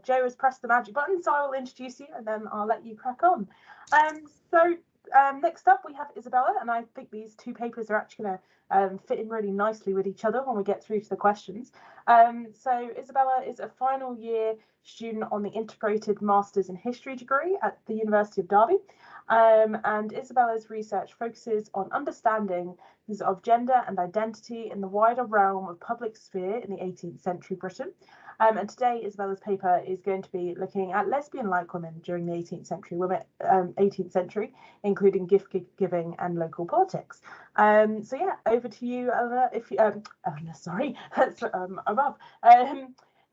Joe has pressed the magic button, so I will introduce you and then I'll let you crack on. Next up we have Isabella, and I think these two papers are actually going to fit in really nicely with each other when we get through to the questions. So Isabella is a final year student on the Integrated Masters in History degree at the University of Derby. And Isabella's research focuses on understanding of gender and identity in the wider realm of public sphere in the 18th century Britain. And today, Isabella's paper is going to be looking at lesbian-like women during the 18th century, including gift giving and local politics. So yeah, over to you, Eleanor. If you, sorry, that's above.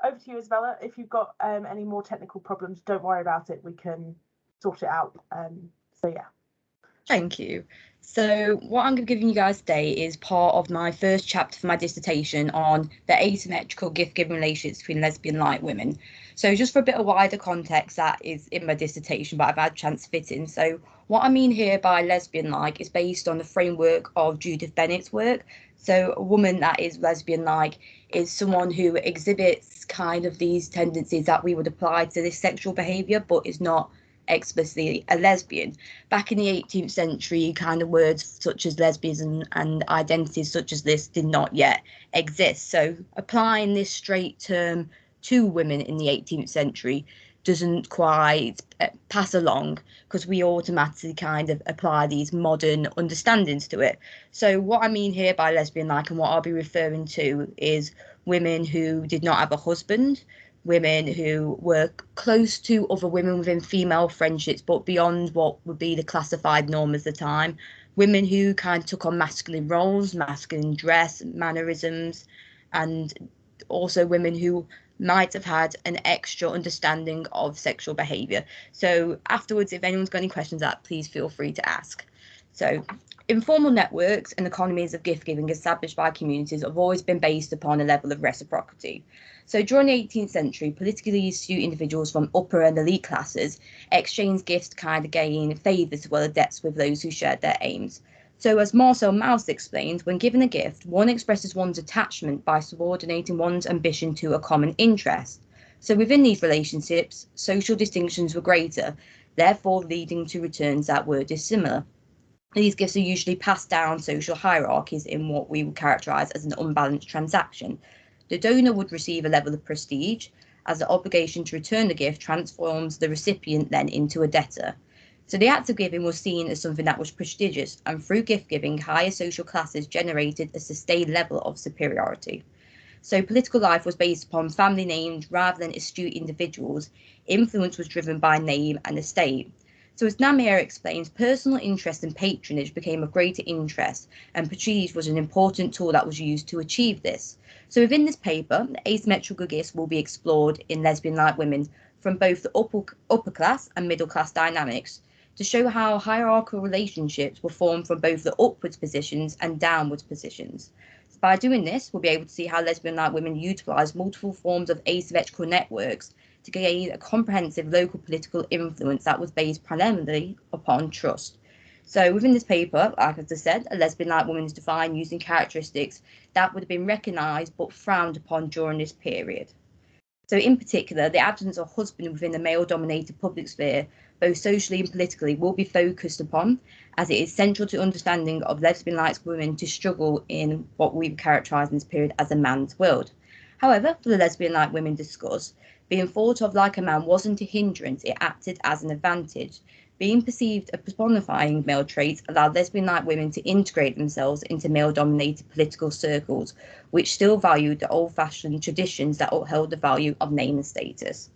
Over to you, Isabella. If you've got any more technical problems, don't worry about it. We can sort it out. So yeah. Thank you. So what I'm going to give you guys today is part of my first chapter for my dissertation on the asymmetrical gift-giving relationships between lesbian-like women. So just for a bit of wider context, that is in my dissertation, but I've had a chance to fit in. So what I mean here by lesbian-like is based on the framework of Judith Bennett's work. So a woman that is lesbian-like is someone who exhibits kind of these tendencies that we would apply to this sexual behaviour, but is not explicitly a lesbian. Back in the 18th century, kind of words such as lesbianism and identities such as this did not yet exist. So applying this straight term to women in the 18th century doesn't quite pass along, because we automatically kind of apply these modern understandings to it. So what I mean here by lesbian-like, and what I'll be referring to, is women who did not have a husband, women who were close to other women within female friendships, but beyond what would be the classified norm at the time, women who kind of took on masculine roles, masculine dress, mannerisms, and also women who might have had an extra understanding of sexual behaviour. So afterwards, if anyone's got any questions, please feel free to ask. So informal networks and economies of gift giving established by communities have always been based upon a level of reciprocity. So during the 18th century, politically astute individuals from upper and elite classes exchanged gifts to kind of gain favours as well as debts with those who shared their aims. So as Marcel Mauss explains, when given a gift, one expresses one's attachment by subordinating one's ambition to a common interest. So within these relationships, social distinctions were greater, therefore leading to returns that were dissimilar. These gifts are usually passed down social hierarchies in what we would characterise as an unbalanced transaction. The donor would receive a level of prestige, as the obligation to return the gift transforms the recipient then into a debtor. So the act of giving was seen as something that was prestigious, and through gift giving, higher social classes generated a sustained level of superiority. So political life was based upon family names rather than astute individuals. Influence was driven by name and estate. So as Namier explains, personal interest and patronage became of greater interest, and prestige was an important tool that was used to achieve this. So within this paper, asymmetrical gifts will be explored in lesbian-like women from both the upper class and middle class dynamics, to show how hierarchical relationships were formed from both the upwards positions and downwards positions. So by doing this, we'll be able to see how lesbian-like women utilise multiple forms of asymmetrical networks to gain a comprehensive local political influence that was based primarily upon trust. So within this paper, like I just said, a lesbian-like woman is defined using characteristics that would have been recognised but frowned upon during this period. So in particular, the absence of husband within the male-dominated public sphere, both socially and politically, will be focused upon, as it is central to understanding of lesbian-like women to struggle in what we would characterise in this period as a man's world. However, for the lesbian-like women discussed, being thought of like a man wasn't a hindrance, it acted as an advantage. Being perceived as personifying male traits allowed lesbian-like women to integrate themselves into male-dominated political circles, which still valued the old-fashioned traditions that upheld the value of name and status.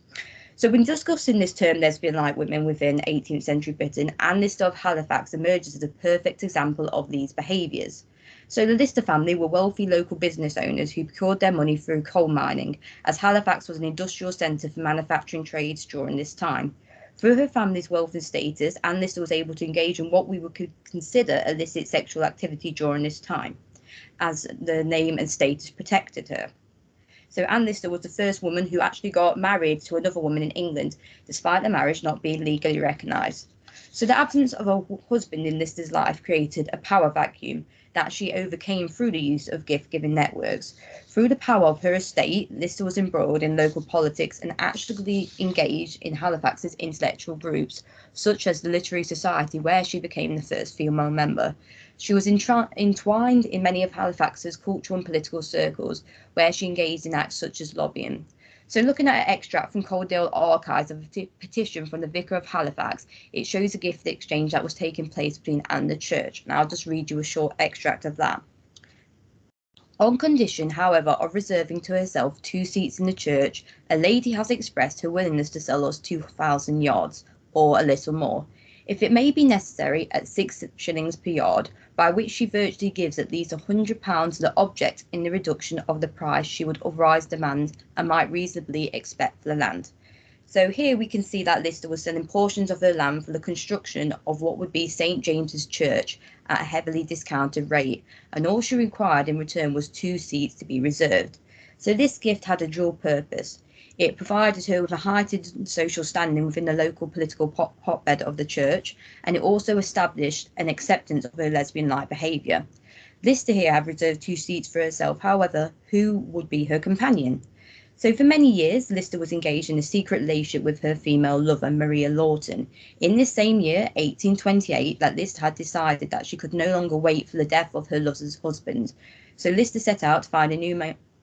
So when discussing this term lesbian-like women within 18th century Britain, Anne Lister of Halifax emerges as a perfect example of these behaviours. So the Lister family were wealthy local business owners who procured their money through coal mining, as Halifax was an industrial centre for manufacturing trades during this time. Through her family's wealth and status, Anne Lister was able to engage in what we would consider illicit sexual activity during this time, as the name and status protected her. So Anne Lister was the first woman who actually got married to another woman in England, despite the marriage not being legally recognised. So the absence of a husband in Lister's life created a power vacuum that she overcame through the use of gift-giving networks. Through the power of her estate, Lister was embroiled in local politics and actively engaged in Halifax's intellectual groups, such as the Literary Society, where she became the first female member. She was entwined in many of Halifax's cultural and political circles, where she engaged in acts such as lobbying. So looking at an extract from Calderdale Archives of a petition from the Vicar of Halifax, it shows a gift exchange that was taking place between Anne and the church. And I'll just read you a short extract of that. On condition, however, of reserving to herself 2 seats in the church, a lady has expressed her willingness to sell us 2,000 yards, or a little more, if it may be necessary, at 6 shillings per yard, by which she virtually gives at least £100 to the object in the reduction of the price she would otherwise demand and might reasonably expect for the land. So here we can see that Lister was selling portions of her land for the construction of what would be St James's Church at a heavily discounted rate, and all she required in return was 2 seats to be reserved. So this gift had a dual purpose. It provided her with a heightened social standing within the local political hotbed of the church, and it also established an acceptance of her lesbian-like behaviour. Lister here had reserved 2 seats for herself. However, who would be her companion? So for many years, Lister was engaged in a secret relationship with her female lover, Maria Lawton. In this same year, 1828, that Lister had decided that she could no longer wait for the death of her lover's husband. So Lister set out to find a new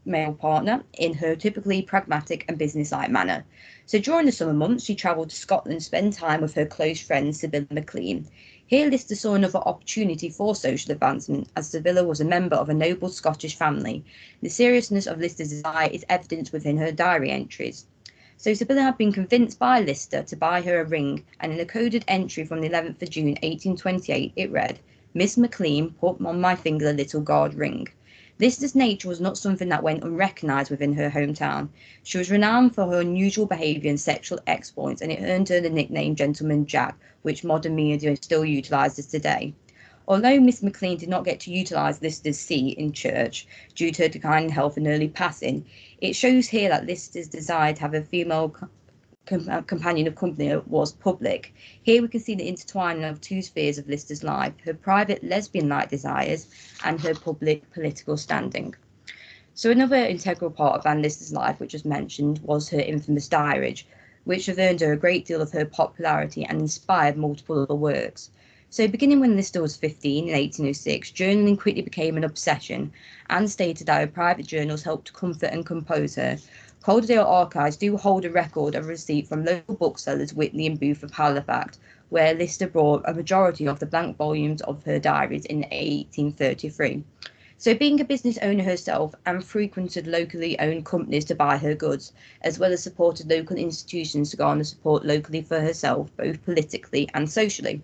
male partner in her typically pragmatic and businesslike manner. So during the summer months, she travelled to Scotland to spend time with her close friend Isabella McLean. Here Lister saw another opportunity for social advancement, as Isabella was a member of a noble Scottish family. The seriousness of Lister's desire is evident within her diary entries. So Isabella had been convinced by Lister to buy her a ring, and in a coded entry from the 11th of June 1828 it read, "Miss McLean put on my finger a little gold ring." Lister's nature was not something that went unrecognised within her hometown. She was renowned for her unusual behaviour and sexual exploits, and it earned her the nickname Gentleman Jack, which modern media still utilises today. Although Miss McLean did not get to utilise Lister's seat in church due to her decline in health and early passing, it shows here that Lister's desire to have a female companion of company was public. Here we can see the intertwining of 2 spheres of Lister's life, her private lesbian-like desires and her public political standing. So another integral part of Anne Lister's life, which was mentioned, was her infamous diary, which have earned her a great deal of her popularity and inspired multiple other works. So beginning when Lister was 15 in 1806, journaling quickly became an obsession. Anne stated that her private journals helped to comfort and compose her. Calderdale Archives do hold a record of receipt from local booksellers Whitley and Booth of Halifax, where Lister brought a majority of the blank volumes of her diaries in 1833. So being a business owner herself, Anne frequented locally owned companies to buy her goods, as well as supported local institutions to garner support locally for herself, both politically and socially.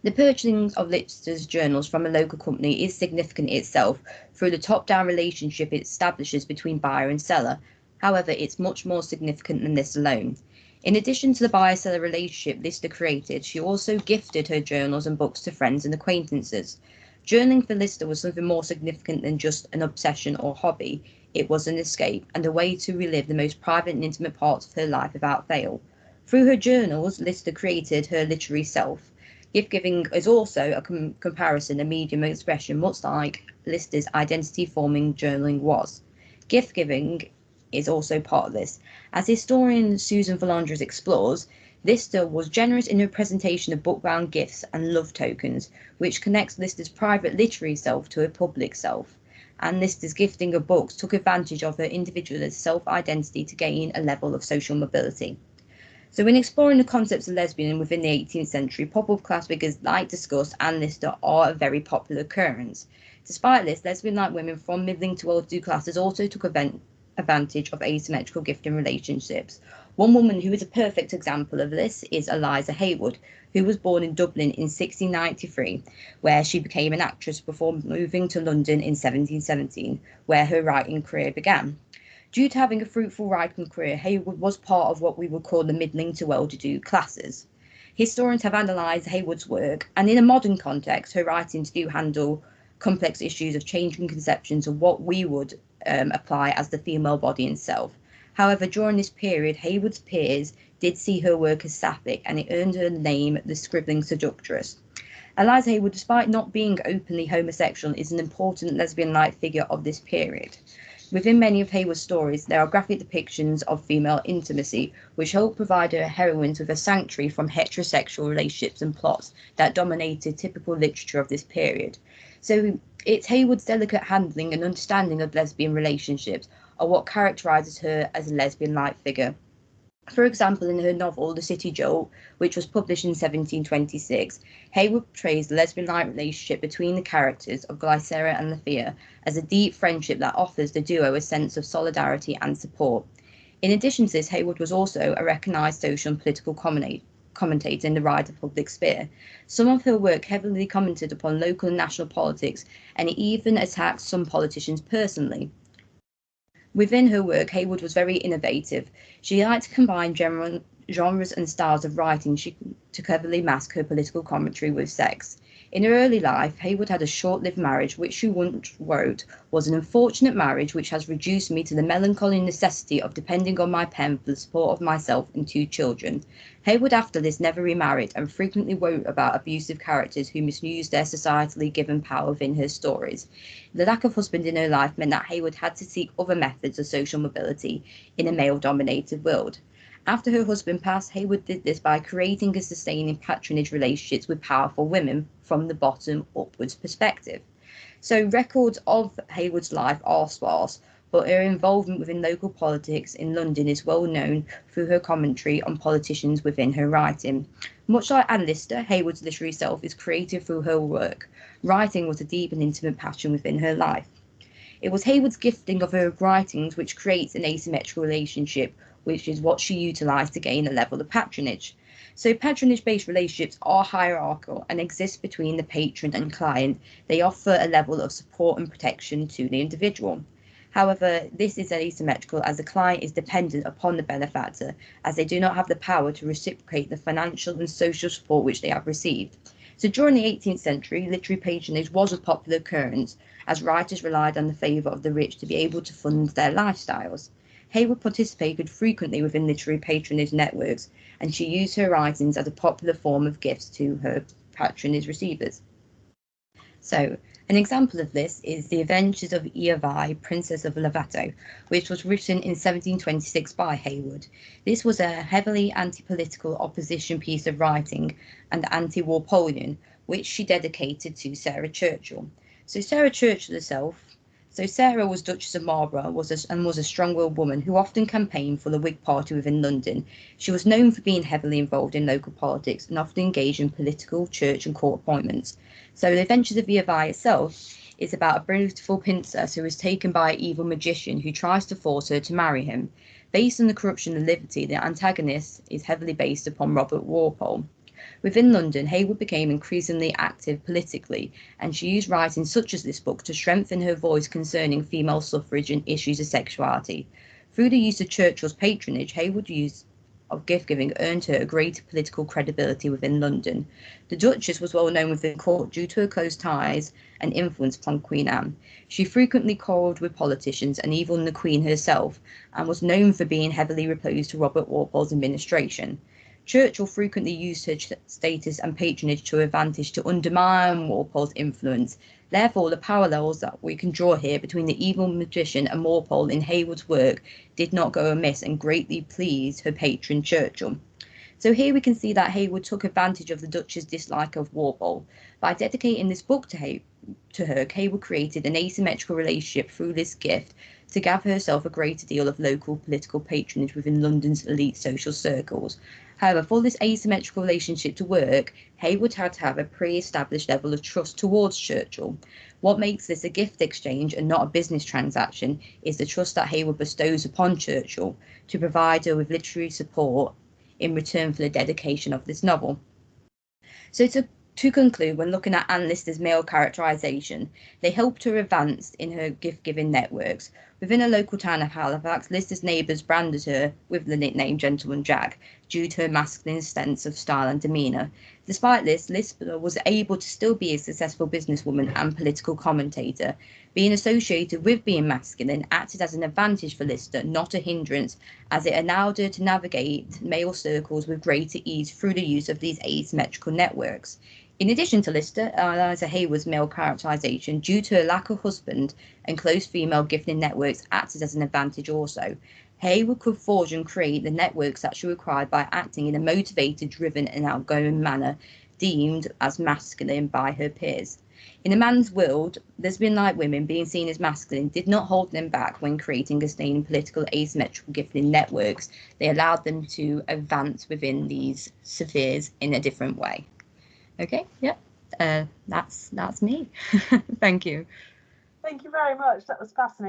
The purchasing of Lister's journals from a local company is significant itself through the top-down relationship it establishes between buyer and seller. However, it's much more significant than this alone. In addition to the buyer-seller relationship Lister created, she also gifted her journals and books to friends and acquaintances. Journaling for Lister was something more significant than just an obsession or hobby. It was an escape and a way to relive the most private and intimate parts of her life without fail. Through her journals, Lister created her literary self. Gift-giving is also a comparison, a medium of expression, much like Lister's identity-forming journaling was. Gift-giving is also part of this. As historian Susan Valandres explores, Lister was generous in her presentation of book-bound gifts and love tokens, which connects Lister's private literary self to her public self. And Lister's gifting of books took advantage of her individualist self-identity to gain a level of social mobility. So in exploring the concepts of lesbian within the 18th century, pop-up class figures like discussed and Lister are a very popular occurrence. Despite this, lesbian-like women from middling to well-to-do classes also took advantage of asymmetrical gifting relationships. One woman who is a perfect example of this is Eliza Haywood, who was born in Dublin in 1693, where she became an actress before moving to London in 1717, where her writing career began. Due to having a fruitful writing career, Haywood was part of what we would call the middling to well-to-do classes. Historians have analysed Haywood's work, and in a modern context, her writings do handle complex issues of changing conceptions of what we would apply as the female body itself. However, during this period, Haywood's peers did see her work as sapphic, and it earned her the name the scribbling seductress. Eliza Haywood, despite not being openly homosexual, is an important lesbian-like figure of this period. Within many of Haywood's stories, there are graphic depictions of female intimacy, which help provide her heroines with a sanctuary from heterosexual relationships and plots that dominated typical literature of this period. So it's Haywood's delicate handling and understanding of lesbian relationships are what characterises her as a lesbian-like figure. For example, in her novel The City Jolt, which was published in 1726, Haywood portrays the lesbian-like relationship between the characters of Glycera and Lethea as a deep friendship that offers the duo a sense of solidarity and support. In addition to this, Haywood was also a recognised social and political commentator in the wider public sphere. Some of her work heavily commented upon local and national politics, and it even attacked some politicians personally. Within her work, Haywood was very innovative. She liked to combine genres and styles of writing to cleverly mask her political commentary with sex. In her early life, Haywood had a short-lived marriage, which she once wrote was an unfortunate marriage which has reduced me to the melancholy necessity of depending on my pen for the support of myself and 2 children. Haywood after this never remarried and frequently wrote about abusive characters who misused their societally given power within her stories. The lack of husband in her life meant that Haywood had to seek other methods of social mobility in a male-dominated world. After her husband passed, Haywood did this by creating and sustaining patronage relationships with powerful women from the bottom upwards perspective. So records of Haywood's life are sparse, but her involvement within local politics in London is well known through her commentary on politicians within her writing. Much like Anne Lister, Haywood's literary self is created through her work. Writing was a deep and intimate passion within her life. It was Haywood's gifting of her writings which creates an asymmetrical relationship, which is what she utilised to gain a level of patronage. So patronage-based relationships are hierarchical and exist between the patron and client. They offer a level of support and protection to the individual. However, this is asymmetrical as the client is dependent upon the benefactor, as they do not have the power to reciprocate the financial and social support which they have received. So during the 18th century, literary patronage was a popular occurrence, as writers relied on the favour of the rich to be able to fund their lifestyles. Haywood participated frequently within literary patronage networks, and she used her writings as a popular form of gifts to her patronage receivers. So, an example of this is The Adventures of Eovae, Princess of Levato, which was written in 1726 by Haywood. This was a heavily anti-political opposition piece of writing and anti-Walpolean, which she dedicated to Sarah Churchill. So Sarah Churchill herself, Sarah was Duchess of Marlborough was a strong-willed woman who often campaigned for the Whig Party within London. She was known for being heavily involved in local politics and often engaged in political, church and court appointments. So The Adventures of Eovae itself is about a beautiful princess who is taken by an evil magician who tries to force her to marry him. Based on the corruption and liberty, the antagonist is heavily based upon Robert Walpole. Within London, Haywood became increasingly active politically, and she used writing such as this book to strengthen her voice concerning female suffrage and issues of sexuality. Through the use of Churchill's patronage, Haywood's use of gift-giving earned her a greater political credibility within London. The Duchess was well known within court due to her close ties and influence upon Queen Anne. She frequently quarrelled with politicians and even the Queen herself, and was known for being heavily opposed to Robert Walpole's administration. Churchill frequently used her status and patronage to her advantage to undermine Walpole's influence. Therefore, the parallels that we can draw here between the evil magician and Walpole in Haywood's work did not go amiss and greatly pleased her patron Churchill. So here we can see that Haywood took advantage of the Duchess's dislike of Walpole. By dedicating this book to her, Haywood created an asymmetrical relationship through this gift to gather herself a greater deal of local political patronage within London's elite social circles. However, for this asymmetrical relationship to work, Haywood had to have a pre-established level of trust towards Churchill. What makes this a gift exchange and not a business transaction is the trust that Haywood bestows upon Churchill to provide her with literary support in return for the dedication of this novel. So to conclude, when looking at Anne Lister's male characterisation, they helped her advance in her gift-giving networks. Within a local town of Halifax, Lister's neighbours branded her with the nickname Gentleman Jack due to her masculine sense of style and demeanour. Despite this, Lister was able to still be a successful businesswoman and political commentator. Being associated with being masculine acted as an advantage for Lister, not a hindrance, as it allowed her to navigate male circles with greater ease through the use of these asymmetrical networks. In addition to Lister, Eliza Haywood's male characterisation, due to her lack of husband and close female gifting networks, acted as an advantage also. Haywood could forge and create the networks that she required by acting in a motivated, driven and outgoing manner, deemed as masculine by her peers. In a man's world, lesbian-like women being seen as masculine did not hold them back when creating and sustaining political asymmetrical gifting networks. They allowed them to advance within these spheres in a different way. Okay, yeah, that's me. Thank you. Thank you very much. That was fascinating.